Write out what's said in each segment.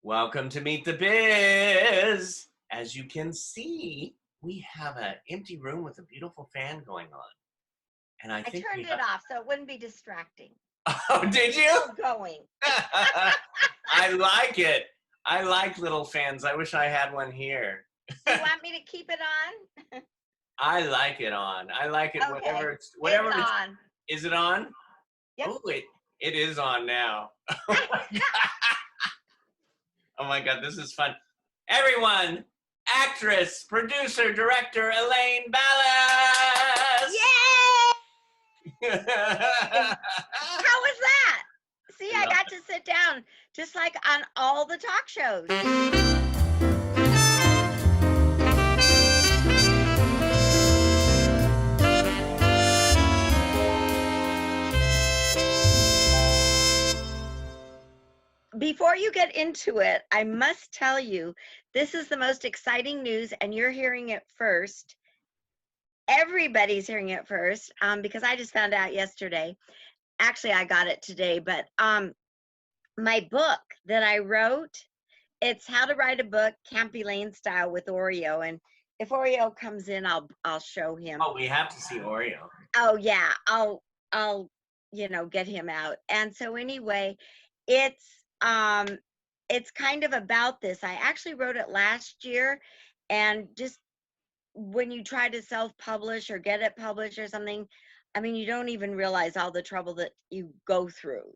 Welcome to Meet the Biz. As you can see, we have an empty room with a beautiful fan going on. And I think turned it off so it wouldn't be distracting. Oh, did you? Still going. I like it. I like little fans. I wish I had one here. Do you want me to keep it on? I like it on. I like it. Okay. Whatever it's it's on. Is it on? Yep. Oh, it is on now. Oh my God, this is fun. Everyone, actress, producer, director, Elaine Ballace! Yay! How was that? See, I got to sit down just like on all the talk shows. Before you get into it, I must tell you, this is the most exciting news, and you're hearing it first. Everybody's hearing it first, because I just found out yesterday. Actually, I got it today, but my book that I wrote, it's How to Write a Book, Campy Lane Style with Oreo. And if Oreo comes in, I'll show him. Oh, we have to see Oreo. Oh yeah, I'll get him out. And so anyway, it's kind of about this. I actually wrote it last year, and just when you try to self-publish or get it published or something, I mean, you don't even realize all the trouble that you go through,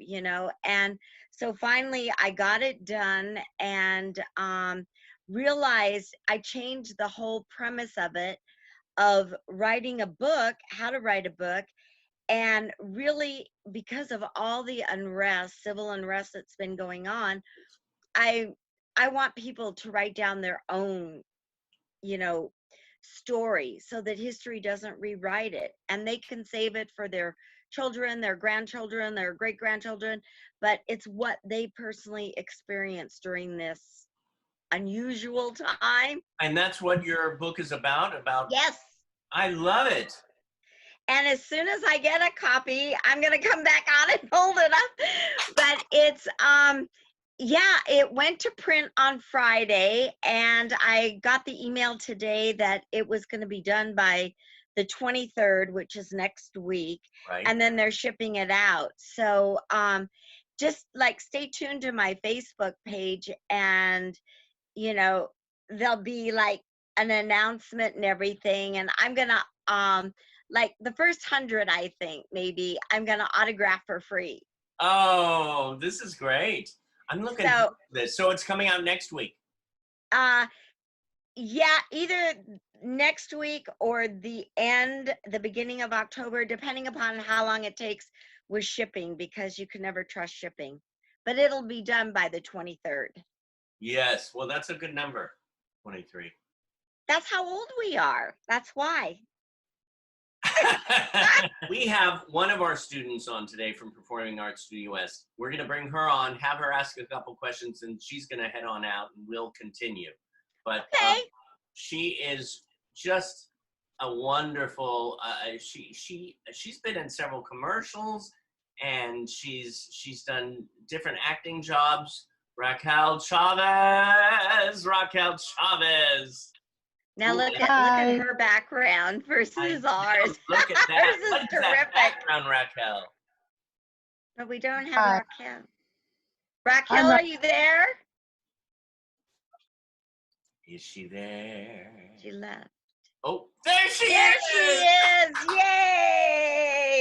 and so finally I got it done, and realized I changed the whole premise of it, of writing a book, how to write a book. And really, because of all the unrest, civil unrest that's been going on, I want people to write down their own, story, so that history doesn't rewrite it, and they can save it for their children, their grandchildren, their great grandchildren. But it's what they personally experienced during this unusual time. And that's what your book is about? Yes. I love it. And as soon as I get a copy, I'm going to come back on and hold it up. But it's, it went to print on Friday, and I got the email today that it was going to be done by the 23rd, which is next week. Right. And then they're shipping it out. So just like stay tuned to my Facebook page, and, there'll be like an announcement and everything. And I'm going to, like the first 100, I think, maybe, I'm going to autograph for free. Oh, this is great. I'm looking at this. So it's coming out next week. Yeah, either next week or the beginning of October, depending upon how long it takes with shipping, because you can never trust shipping. But it'll be done by the 23rd. Yes. Well, that's a good number. 23. That's how old we are. That's why. We have one of our students on today from Performing Arts Studio US. We're going to bring her on, have her ask a couple questions, and she's going to head on out, and we'll continue. But okay. She is just a wonderful. She's been in several commercials, and she's done different acting jobs. Raquel Chavez. Now look at her background versus ours. Look at that. Hers is What is terrific. that background, Raquel? But we don't have Raquel. Raquel, are you there? Is she there? She left. Oh, there she is! There she is!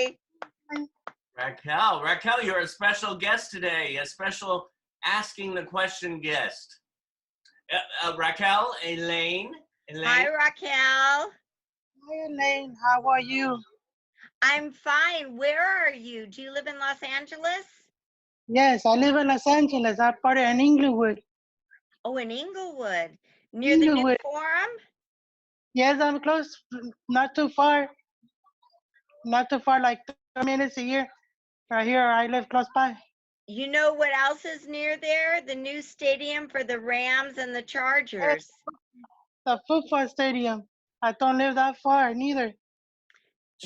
Yay! Raquel, you're a special guest today. A special asking the question guest. Raquel, Elaine. Hi, Raquel. Hi, Elaine. How are you? I'm fine. Where are you? Do you live in Los Angeles? Yes, I live in Los Angeles. I'm part of Inglewood. Oh, in Inglewood. Near the new Forum? Yes, I'm close. Not too far. Not too far, like 30 minutes a year. Right here, I live close by. You know what else is near there? The new stadium for the Rams and the Chargers. The football stadium. I don't live that far neither.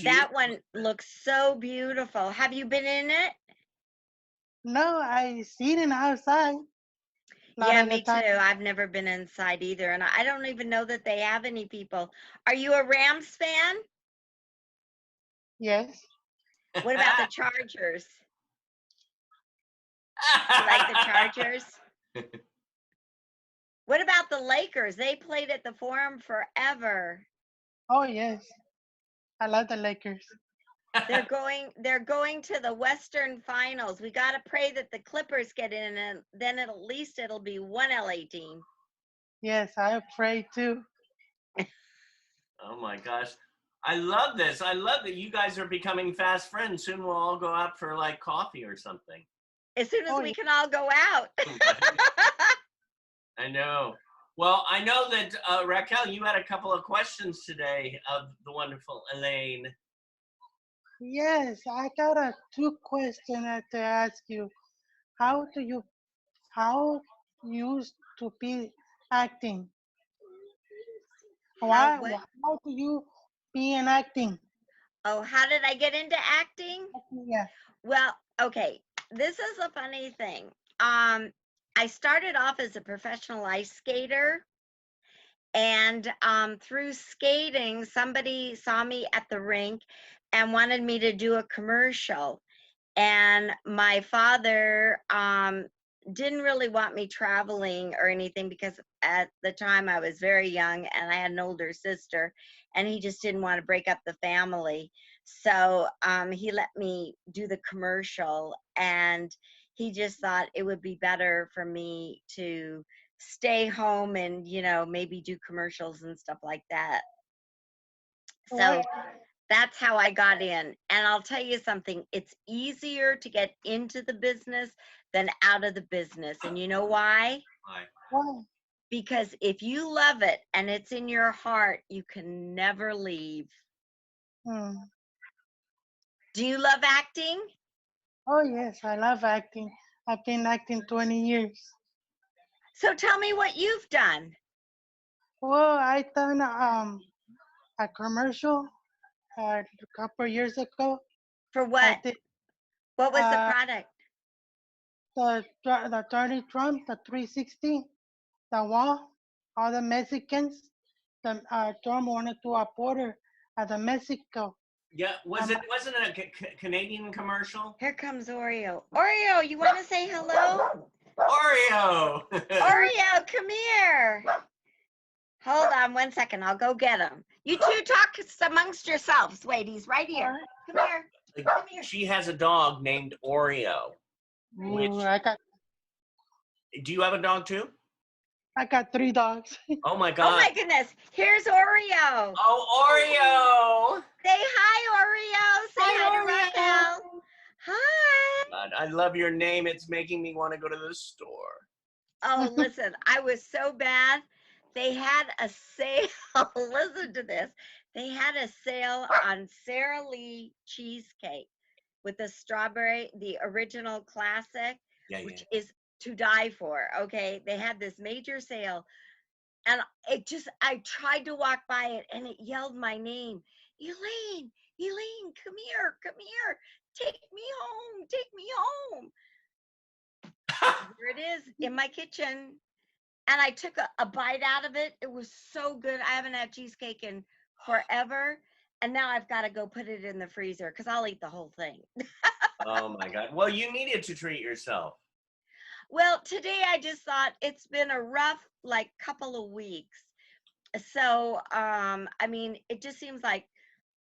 That one looks so beautiful. Have you been in it? No, I seen it outside. lot Yeah, of the me too. time. I've never been inside either, and I don't even know that they have any people. Are you a Rams fan? Yes. What about the Chargers? You like the Chargers? What about the Lakers? They played at the Forum forever. Oh yes. I love the Lakers. They're going to the Western Finals. We got to pray that the Clippers get in, and then at least it'll be one LA team. Yes, I pray too. Oh my gosh. I love this. I love that you guys are becoming fast friends. Soon we'll all go out for like coffee or something. As soon as Oh, we yeah. can all go out. I know. Well, I know that Raquel, you had a couple of questions today of the wonderful Elaine. Yes, I got a two questions to ask you. How do you how used to be acting? How what? How do you be in acting? Oh, how did I get into acting? Yeah. Well, okay. This is a funny thing. I started off as a professional ice skater, and through skating, somebody saw me at the rink and wanted me to do a commercial. And my father didn't really want me traveling or anything, because at the time I was very young and I had an older sister, and he just didn't want to break up the family. So he let me do the commercial, and he just thought it would be better for me to stay home and, maybe do commercials and stuff like that. So What? that's how I got in. And I'll tell you something, it's easier to get into the business than out of the business. And you know why? Hi. Why? Because if you love it and it's in your heart, you can never leave. Hmm. Do you love acting? Oh yes, I love acting. I've been acting 20 years. So tell me what you've done. Well, I done a commercial a couple years ago. For I what? did What was the uh product? the Donald Trump, the 360, the wall, all the Mexicans. The Trump wanted to a border at the Mexico. Yeah, Um, wasn't it a Canadian commercial? Here comes Oreo. Oreo, you want to say hello? Oreo. Oreo, come here. Hold on 1 second. I'll go get him. You two talk amongst yourselves. Wait, he's right here. Come here. Come here. She has a dog named Oreo. Which, ooh, do you have a dog too? I got 3 dogs. Oh my Oh God. my goodness. Here's Oreo. Oh, Oreo. Say hi, Oreo. Say hi to Raquel. Hi. God, I love your name. It's making me want to go to the store. Oh, listen, I was so bad. They had a sale. Listen to this. They had a sale on Sara Lee cheesecake with the strawberry, the original classic, Yeah, which is to die for. Okay. They had this major sale, and I tried to walk by it, and it yelled my name. Elaine, Elaine, come here, come here. Take me home, take me home. Here it is in my kitchen. And I took a bite out of it. It was so good. I haven't had cheesecake in forever. And now I've got to go put it in the freezer because I'll eat the whole thing. Oh my God. Well, you needed to treat yourself. Well, today I just thought it's been a rough, couple of weeks. So, I mean, it just seems like,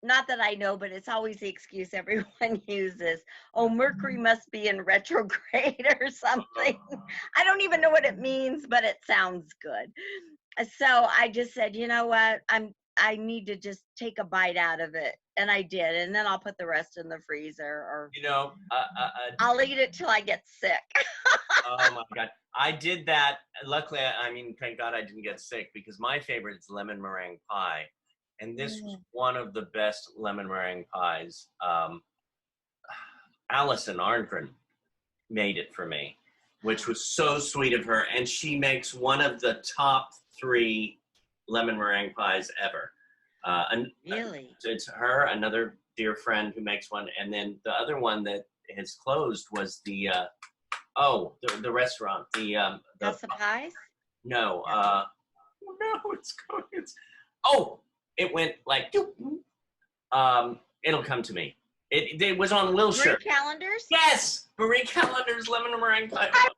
not that I know, but it's always the excuse everyone uses. Oh, Mercury must be in retrograde or something. I don't even know what it means, but it sounds good. So I just said, you know what? I need to just take a bite out of it. And I did. And then I'll put the rest in the freezer, or I'll eat it till I get sick. Oh my God. I did that. Luckily, I mean, thank God I didn't get sick, because my favorite is lemon meringue pie. And this was one of the best lemon meringue pies. Allison Arngren made it for me, which was so sweet of her. And she makes one of the top 3 lemon meringue pies ever. Really? It's her, another dear friend who makes one. And then the other one that has closed was the Oh, the restaurant. The House of Pies? no. No. No, it's going. It's oh, it went like. It'll come to me. It was on Wilshire. Marie Callender's? Yes, Marie Callender's lemon meringue pie. I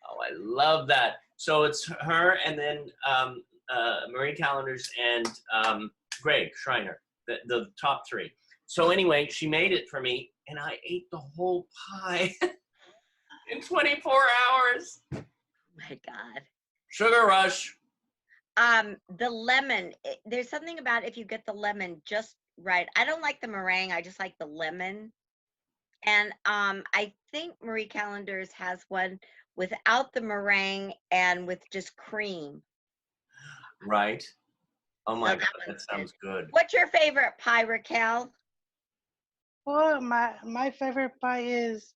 Oh, I love that. So it's her and then Marie Callender's and Greg Schreiner, the top three. So anyway, she made it for me, and I ate the whole pie in 24 hours. Oh my God. Sugar rush. The lemon, there's something about if you get the lemon just right. I don't like the meringue, I just like the lemon. And I think Marie Callender's has one without the meringue and with just cream. Right. Oh my So God, that that one's sounds good. What's your favorite pie, Raquel? Well, my favorite pie is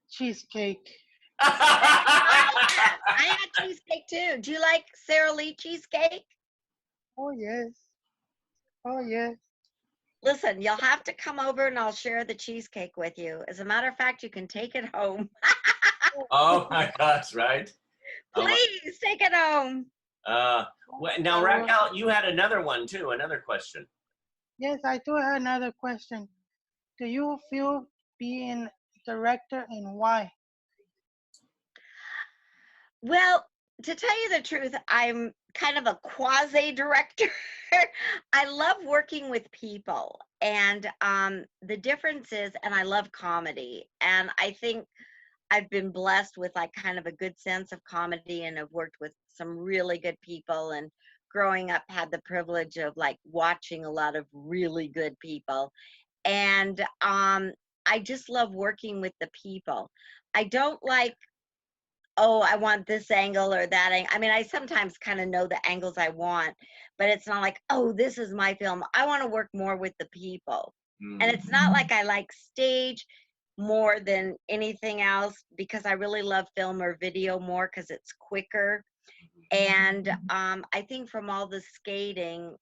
cheesecake. I had cheesecake too. Do you like Sara Lee cheesecake? Oh yes. Oh yes. Listen, you'll have to come over and I'll share the cheesecake with you. As a matter of fact, you can take it home. Oh my gosh, right? Please take it home. Now, Raquel, you had another one too, another question. Yes, I do have another question. Do you feel being director and why? Well, to tell you the truth, I'm kind of a quasi director. I love working with people. And the difference is, and I love comedy. And I think I've been blessed with like kind of a good sense of comedy and have worked with some really good people, and growing up had the privilege of like watching a lot of really good people. And I just love working with the people. I don't like, oh, I want this angle or that angle. I mean, I sometimes kind of know the angles I want, but it's not like, oh, this is my film. I want to work more with the people. And it's not like I like stage more than anything else, because I really love film or video more because it's quicker. And I think from all the skating,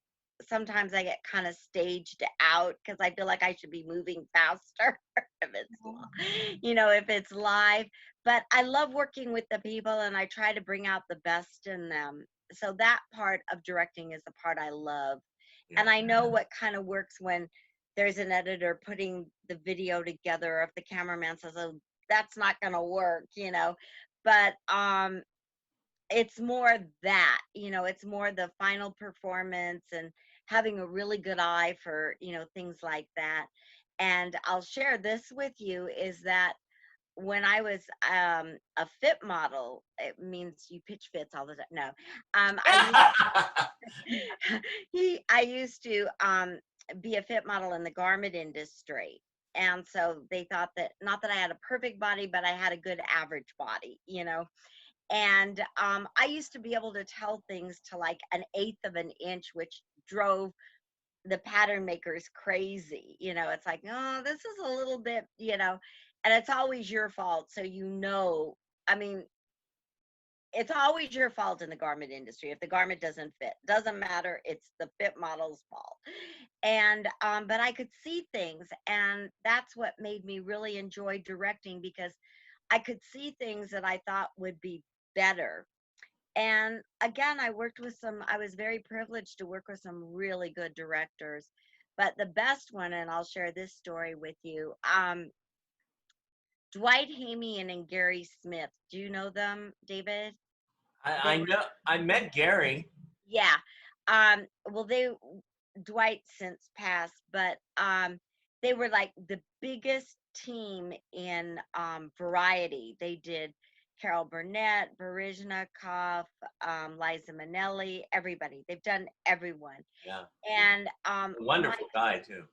sometimes I get kind of staged out because I feel like I should be moving faster if it's, if it's live. But I love working with the people and I try to bring out the best in them. So that part of directing is the part I love. Yeah. And I know what kind of works when there's an editor putting the video together, or if the cameraman says, oh, that's not going to work, but it's more that, it's more the final performance and having a really good eye for, things like that. And I'll share this with you is that when I was a fit model, it means you pitch fits all the time. No, I used to be a fit model in the garment industry. And so they thought that, not that I had a perfect body, but I had a good average body, And I used to be able to tell things to like an eighth of an inch, which drove the pattern makers crazy. It's like, oh, this is a little bit, and it's always your fault. So, I mean, it's always your fault in the garment industry. If the garment doesn't fit, doesn't matter. It's the fit model's fault. And, but I could see things. And that's what made me really enjoy directing, because I could see things that I thought would be better. And again, I was very privileged to work with some really good directors. But the best one, and I'll share this story with you, Dwight Hamian and Gary Smith. Do you know them, David? I know. I met Gary. Yeah. Well, Dwight since passed, but they were like the biggest team in variety. They did Carol Burnett, Baryshnikov, Liza Minnelli, everybody. They've done everyone. Yeah. And A wonderful guy too.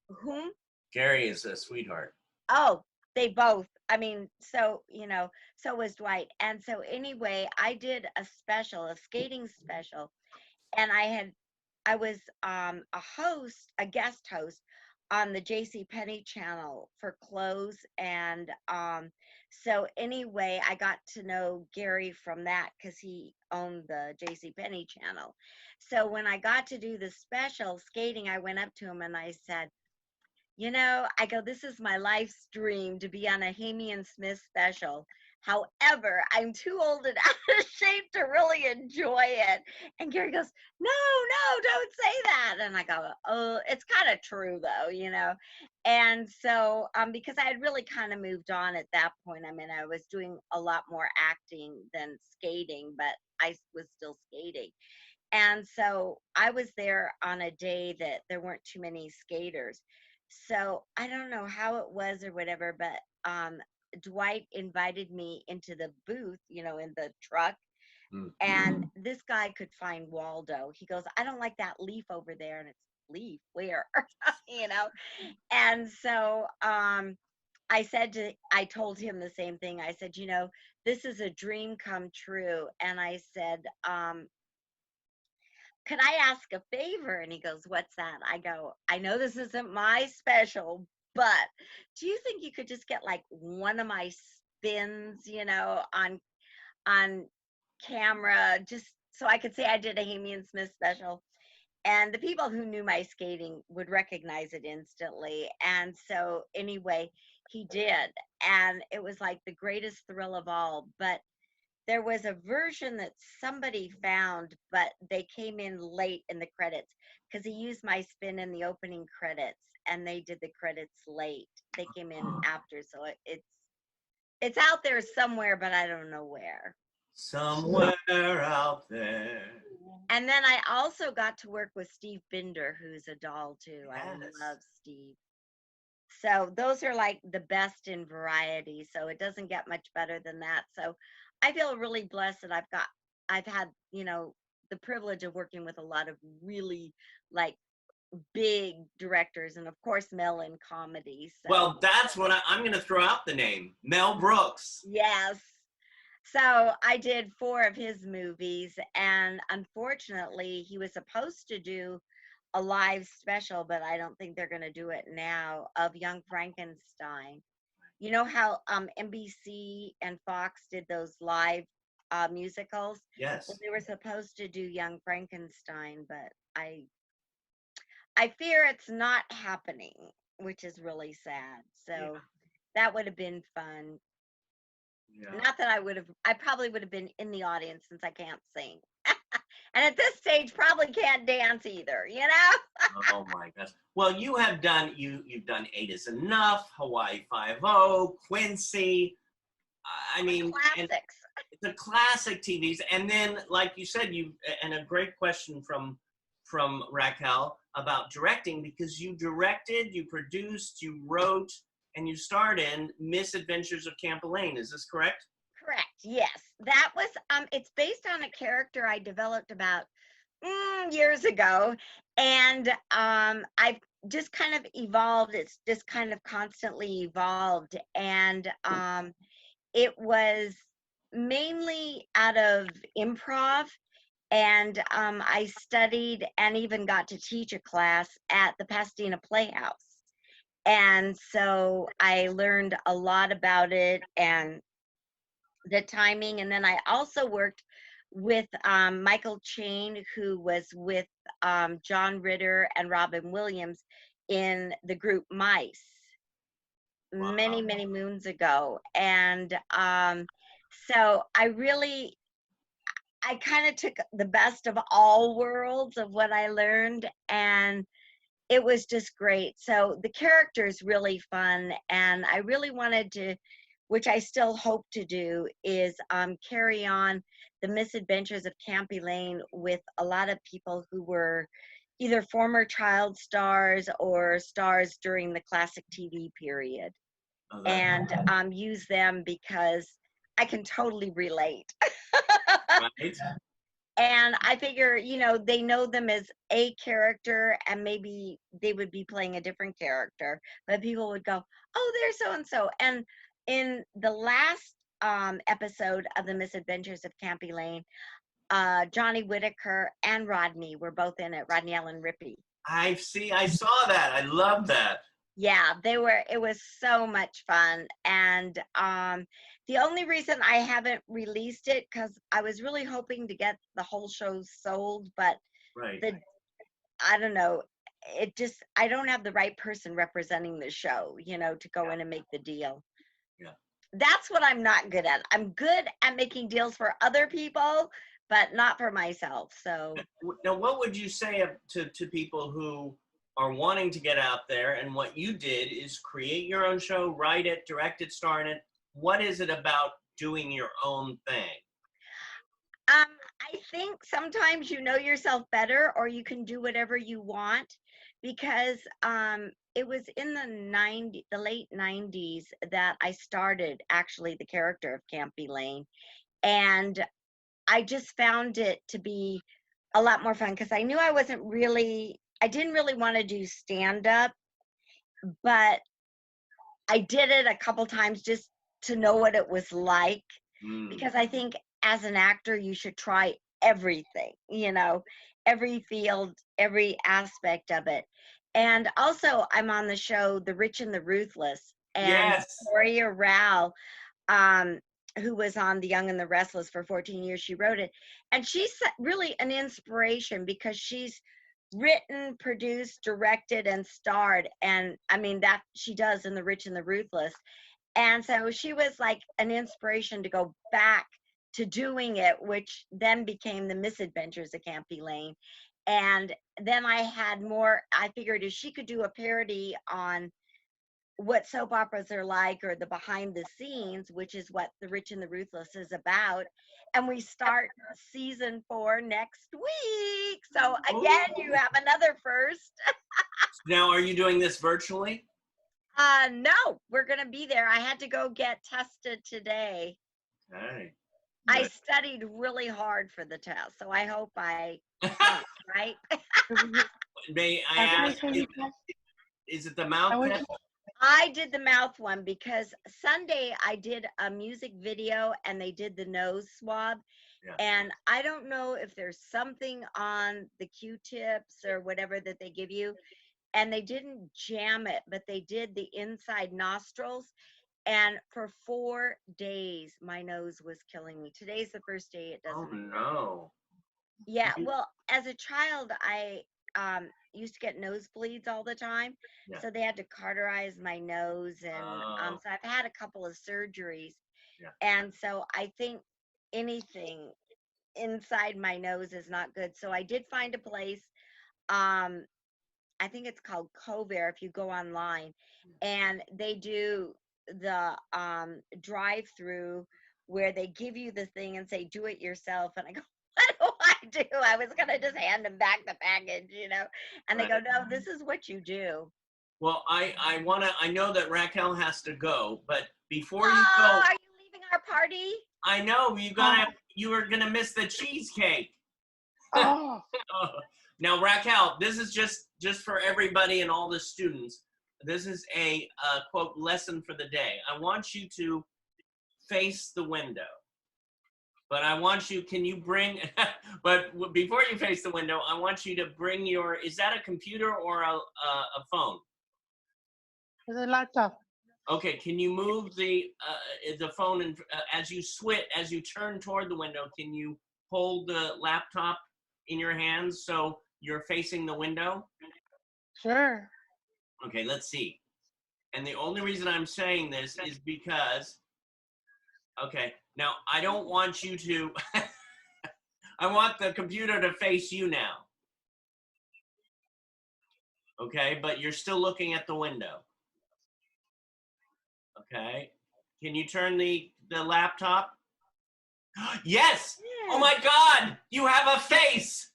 whom? Gary is a sweetheart. Oh, they both. I mean, so so was Dwight. And so anyway, I did a skating special, and I was a guest host on the JC Penney channel for clothes. And so anyway, I got to know Gary from that because he owned the JC Penney channel. So when I got to do the special skating, I went up to him and I said, I go, this is my life's dream to be on a Hamey and Smith special. However, I'm too old and out of shape to really enjoy it. And Gary goes, no, don't say that. And I go, oh, it's kind of true though. And so, because I had really kind of moved on at that point. I mean, I was doing a lot more acting than skating, but I was still skating. And so I was there on a day that there weren't too many skaters. So I don't know how it was or whatever, but Dwight invited me into the booth, in the truck. And this guy could find Waldo. He goes, I don't like that leaf over there. And it's leaf, where? you know? And so I told him the same thing. I said, this is a dream come true. And I said, could I ask a favor? And he goes, what's that? I go, I know this isn't my special, but do you think you could just get like one of my spins, on camera, just so I could say I did a Hamey and Smith special? And the people who knew my skating would recognize it instantly. And so anyway, he did. And it was like the greatest thrill of all. But there was a version that somebody found, but they came in late in the credits because he used my spin in the opening credits, and they did the credits late. They came in after, so it's out there somewhere, but I don't know where. Somewhere out there. And then I also got to work with Steve Binder, who's a doll too. Yes. I love Steve. So those are like the best in variety. So it doesn't get much better than that. So I feel really blessed that I've had, the privilege of working with a lot of really like big directors, and of course Mel in comedy. So. Well, that's what I'm going to throw out the name, Mel Brooks. Yes. So I did 4 of his movies, and unfortunately he was supposed to do a live special, but I don't think they're going to do it now, of Young Frankenstein. You know how NBC and Fox did those live musicals? Yes. Well, they were supposed to do Young Frankenstein, but I fear it's not happening, which is really sad. So that would have been fun. Yeah. Not that I probably would have been in the audience since I can't sing. And at this stage, probably can't dance either, Oh my gosh. Well, you've done 8 is Enough, Hawaii Five-0, Quincy. I mean, classics. The classic TVs. And then, like you said, and a great question from Raquel about directing, because you directed, you produced, you wrote, and you starred in Misadventures of Camp Elaine. Is this correct? Correct. Yes. That was, it's based on a character I developed about years ago. And I've just kind of evolved. It's just kind of constantly evolved. And it was mainly out of improv. And I studied and even got to teach a class at the Pasadena Playhouse. And so I learned a lot about it and the timing. And then I also worked with Michael Chain, who was with John Ritter and Robin Williams in the group Mice many, many moons ago. And so I kind of took the best of all worlds of what I learned, and it was just great. So the character is really fun, and I really wanted to, which I still hope to do, is carry on the misadventures of Camp Elaine with a lot of people who were either former child stars or stars during the classic TV period. And use them because I can totally relate. Right. And I figure, they know them as a character, and maybe they would be playing a different character, but people would go, oh, there's so-and-so. And in the last episode of The Misadventures of Camp Elaine, Johnny Whitaker and Rodney were both in it, Rodney Allen Rippey. I saw that. I love that. Yeah, it was so much fun. And the only reason I haven't released it, because I was really hoping to get the whole show sold, but right. I don't know, it just, I don't have the right person representing the show, you know, to go in and make the deal. Yeah. That's what I'm not good at. I'm good at making deals for other people, but not for myself. So Now, what would you say to people who are wanting to get out there, and what you did is create your own show, write it, direct it, star in it? What is it about doing your own thing? I think sometimes you know yourself better, or you can do whatever you want, because it was in the late 90s that I started actually the character of Camp Elaine, and I just found it to be a lot more fun because I knew I didn't really want to do stand up, but I did it a couple times just to know what it was like, because I think as an actor, you should try everything, you know, every field, every aspect of it. And also, I'm on the show The Rich and the Ruthless, and Yes. Gloria Rao, um, who was on The Young and the Restless for 14 years, she wrote it. And she's really an inspiration because she's written, produced, directed, and starred. And I mean, that she does in The Rich and the Ruthless. And so she was like an inspiration to go back to doing it, which then became The Misadventures of Camp Elaine. And then I figured if she could do a parody on what soap operas are like, or the behind the scenes, which is what The Rich and the Ruthless is about. And we start season 4 next week. So again, you have another first. Now, are you doing this virtually? No, we're gonna be there. I had to go get tested today. Okay. I studied really hard for the test, so I hope I flunk, right? May I ask, is it the mouth test? I did the mouth one because Sunday I did a music video and they did the nose swab. Yeah. And I don't know if there's something on the Q-tips or whatever that they give you, and they didn't jam it, but they did the inside nostrils. And for 4 days, my nose was killing me. Today's the first day it doesn't. Oh no. Yeah, well, as a child, I used to get nosebleeds all the time. Yeah. So they had to cauterize my nose, and so I've had a couple of surgeries. Yeah. And so I think anything inside my nose is not good. So I did find a place, I think it's called Cover if you go online, and they do the drive-through where they give you the thing and say do it yourself, and I go, what do I do? I was gonna just hand them back the package, you know, and they go, no, this is what you do. Well, I know that Raquel has to go, but before you go, are you leaving our party? I know you were gonna miss the cheesecake. Oh, Now, Raquel, this is just for everybody and all the students. This is a quote lesson for the day. I want you to face the window, but can you bring? But before you face the window, I want you to bring your. Is that a computer or a phone? it's a laptop. Okay, can you move the phone and as you turn toward the window, can you hold the laptop in your hands so you're facing the window? Sure. Okay, let's see. And the only reason I'm saying this is because, okay, now I don't want you to, I want the computer to face you now. Okay, but you're still looking at the window. Okay, can you turn the laptop? Yes! Oh my God, you have a face!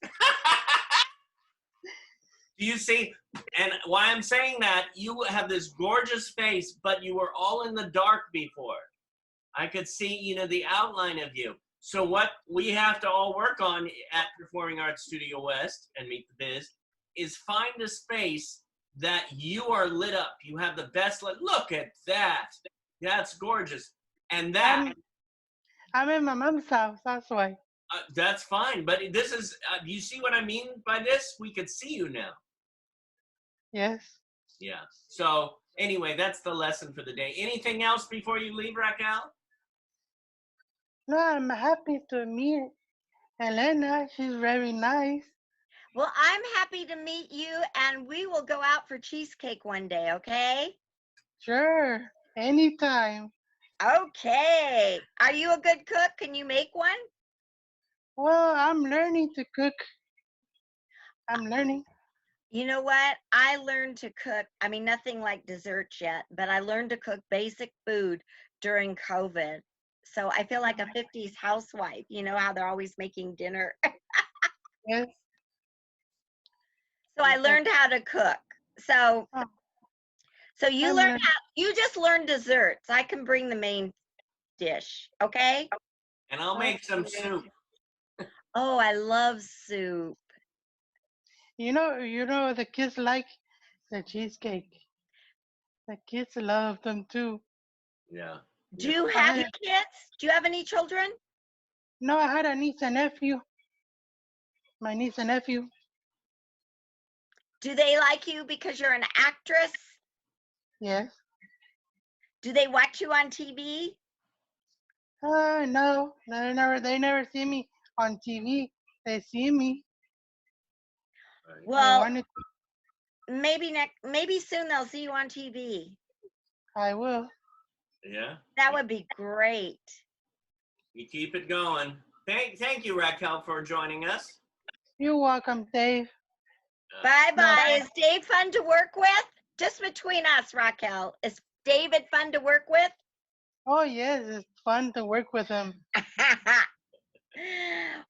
Do you see? And why I'm saying that, you have this gorgeous face, but you were all in the dark before. I could see, the outline of you. So what we have to all work on at Performing Arts Studio West and Meet the Biz is find a space that you are lit up. You have the best light. Look at that. That's gorgeous. And that. I'm in my mom's house, that's why. That's fine. But this is, you see what I mean by this? We could see you now. Yes. Yeah. So anyway, that's the lesson for the day. Anything else before you leave, Raquel? No, I'm happy to meet Elena. She's very nice. Well, I'm happy to meet you, and we will go out for cheesecake one day, okay? Sure, anytime. Okay. Are you a good cook? Can you make one? Well, I'm learning to cook. I'm learning. You know what? I learned to cook. I mean, nothing like desserts yet, but I learned to cook basic food during COVID. So I feel like a 50s housewife. You know how they're always making dinner. Yes. So I Yes. learned how to cook. So Oh, so you I'm learned learning. how you just learned desserts. I can bring the main dish, okay? And I'll make some Okay. soup. Oh, I love soup. You know, the kids like the cheesecake. The kids love them too. Yeah. Do Yeah. you I have had any kids? Do you have any children? no, I had a niece and nephew. My niece and nephew. Do they like you because you're an actress? Yes. Do they watch you on TV? No, they never see me on TV. They see me. Right. They Well, wanted. maybe soon they'll see you on TV. I will. Yeah. That would be great. You keep it going. Thank you, Raquel, for joining us. You're welcome, Dave. Bye No. bye. Is Dave fun to work with? Just between us, Raquel. Is David fun to work with? Oh yes, it's fun to work with him.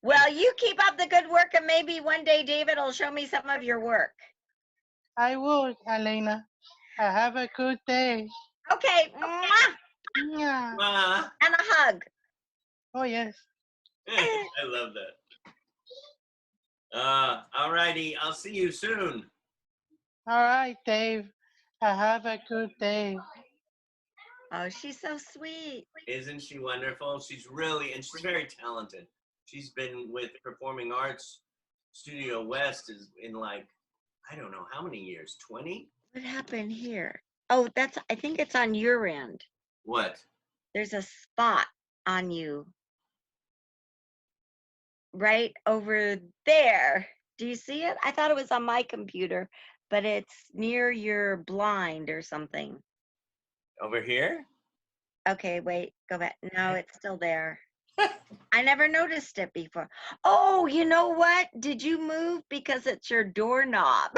Well, you keep up the good work, and maybe one day David will show me some of your work. I will, Elena. Have a good day. Okay. Mwah, Yeah. and a hug. Oh yes. I love that. All righty. I'll see you soon. All right, Dave. Have a good day. Oh, she's so sweet. Isn't she wonderful? And she's very talented. She's been with Performing Arts Studio West is in like, I don't know how many years, 20? What happened here? Oh, I think it's on your end. What? There's a spot on you right over there. Do you see it? I thought it was on my computer, but it's near your blind or something. Over here? Okay, wait, go back. No, it's still there. I never noticed it before. Oh, you know what? Did you move because it's your doorknob?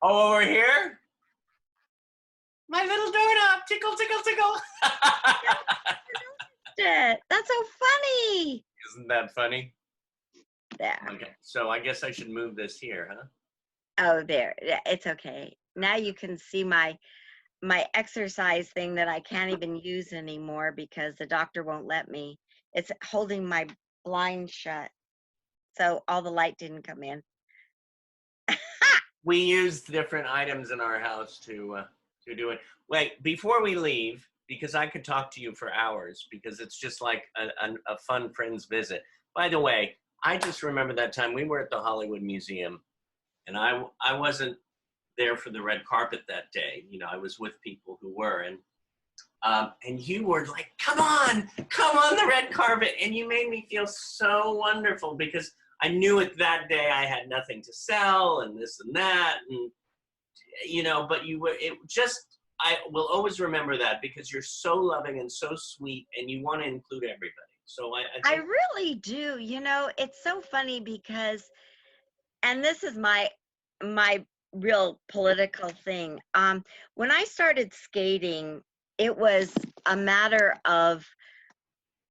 Oh, over here? My little doorknob. Tickle, tickle, tickle. That's so funny. Isn't that funny? There. Okay, so I guess I should move this here, huh? Oh, there. Yeah, it's okay. Now you can see my exercise thing that I can't even use anymore because the doctor won't let me. It's holding my blind shut. So all the light didn't come in. We used different items in our house to do it. Wait, before we leave, because I could talk to you for hours, because it's just like a fun friend's visit. By the way, I just remember that time we were at the Hollywood Museum, and I wasn't there for the red carpet that day. You know, I was with people who were, and you were like, come on the red carpet, and you made me feel so wonderful because I knew it that day I had nothing to sell and this and that, and you know, but I will always remember that because you're so loving and so sweet, and you want to include everybody. So I think, really do. You know, it's so funny because, and this is my real political thing. When I started skating, it was a matter of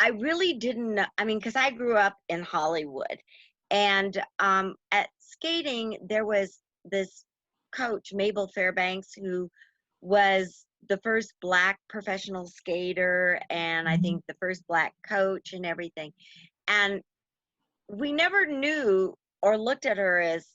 I really didn't know. I mean, because I grew up in Hollywood, and at skating there was this coach, Mabel Fairbanks, who was the first Black professional skater, and I think the first Black coach and everything. And we never knew or looked at her as,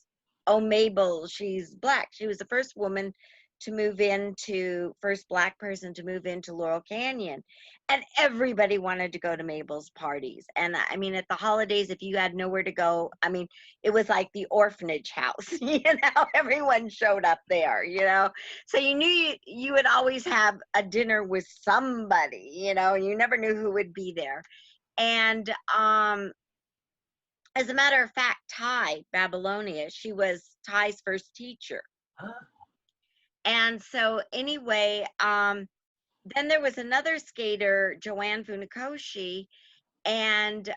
oh, Mabel, she's Black. She was the first woman to move into, first Black person to move into Laurel Canyon. And everybody wanted to go to Mabel's parties. And I mean, at the holidays, if you had nowhere to go, I mean, it was like the orphanage house, you know, everyone showed up there, you know. So you knew you would always have a dinner with somebody, you know, and you never knew who would be there. And As a matter of fact, Ty Babylonia, she was Ty's first teacher. Huh? And so anyway, then there was another skater, Joanne Funakoshi, and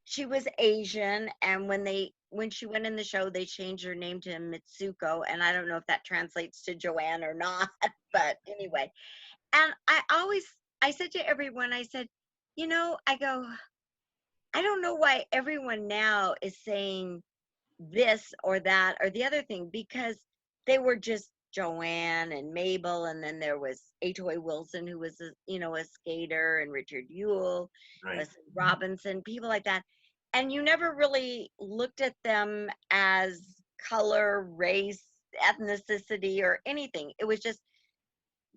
she was Asian. And when she went in the show, they changed her name to Mitsuko, and I don't know if that translates to Joanne or not, but anyway. And I said to everyone, I said, I go, I don't know why everyone now is saying this or that or the other thing, because they were just Joanne and Mabel, and then there was Atoy Wilson, who was a skater, and Richard Yule, Right. Leslie Robinson, people like that, and you never really looked at them as color, race, ethnicity, or anything. It was just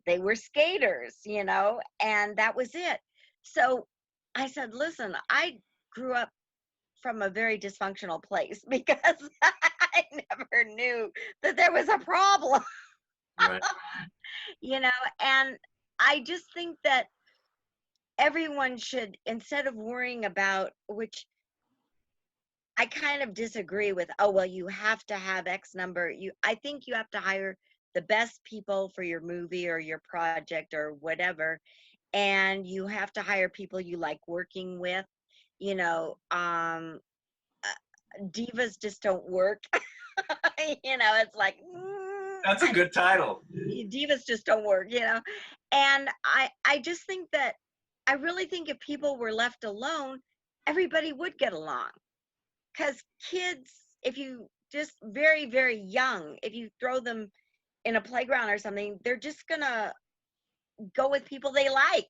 they were skaters, and that was it. So I said, listen, I grew up from a very dysfunctional place because I never knew that there was a problem, Right. and I just think that everyone should, instead of worrying about, which I kind of disagree with, oh, well, you have to have X number. I think you have to hire the best people for your movie or your project or whatever. And you have to hire people you like working with, divas just don't work. It's like, That's a good title. divas just don't work, and I just think that I really think if people were left alone, everybody would get along, because kids, if you just very, very young, if you throw them in a playground or something, they're just gonna go with people they like.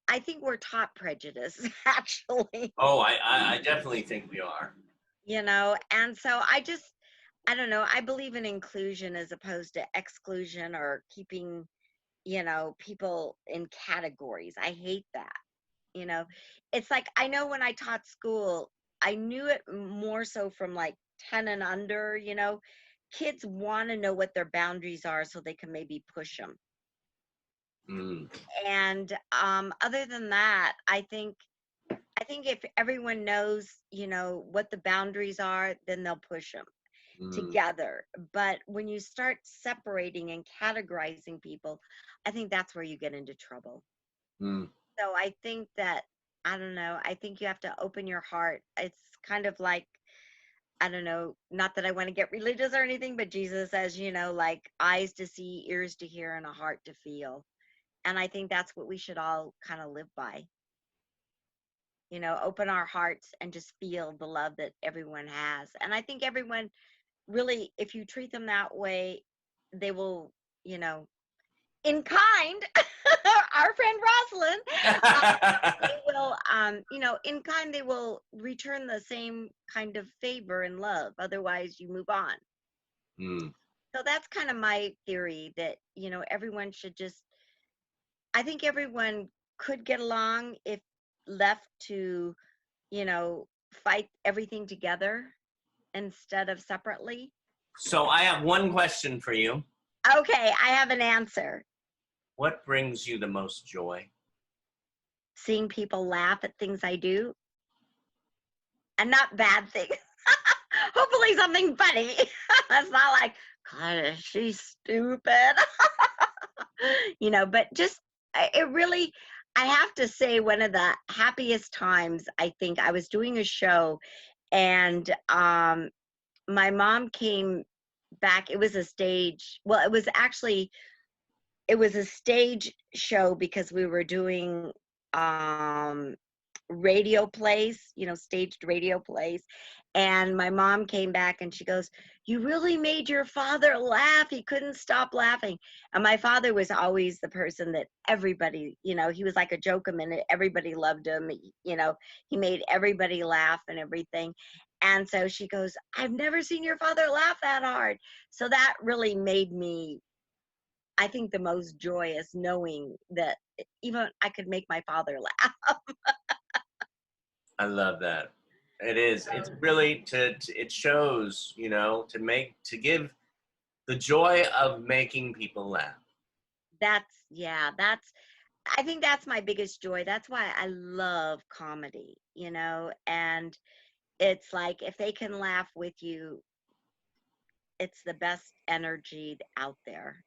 I think we're taught prejudice, actually. Oh, I definitely think we are. And so I don't know, I believe in inclusion as opposed to exclusion, or keeping, people in categories. I hate that. It's like, I know when I taught school, I knew it more so from like 10 and under. Kids want to know what their boundaries are so they can maybe push them. Mm. And other than that, I think if everyone knows, what the boundaries are, then they'll push them together. But when you start separating and categorizing people, I think that's where you get into trouble. Mm. So I think that, I don't know, I think you have to open your heart. It's kind of like, I don't know, not that I want to get religious or anything, but Jesus says, like eyes to see, ears to hear, and a heart to feel. And I think that's what we should all kind of live by. Open our hearts and just feel the love that everyone has. And I think everyone really, if you treat them that way, they will, in kind, our friend Rosalind, they will, in kind, they will return the same kind of favor and love. Otherwise, you move on. Mm. So that's kind of my theory, that, everyone should just, I think everyone could get along if left to, fight everything together instead of separately. So I have one question for you. Okay, I have an answer. What brings you the most joy? Seeing people laugh at things I do, and not bad things. Hopefully something funny. It's not like, God, she's stupid. But just, it really, I have to say, one of the happiest times, I think, I was doing a show, and my mom came back. It was a stage, well, it was a stage show because we were doing radio plays, staged radio plays. And my mom came back and she goes, "You really made your father laugh. He couldn't stop laughing." And my father was always the person that everybody, he was like a joke a minute. Everybody loved him. He made everybody laugh and everything. And so she goes, "I've never seen your father laugh that hard." So that really made me, I think, the most joyous, knowing that even I could make my father laugh. I love that. It is. It's really it shows, to give the joy of making people laugh. That's I think that's my biggest joy. That's why I love comedy, you know, and it's like if they can laugh with you, it's the best energy out there.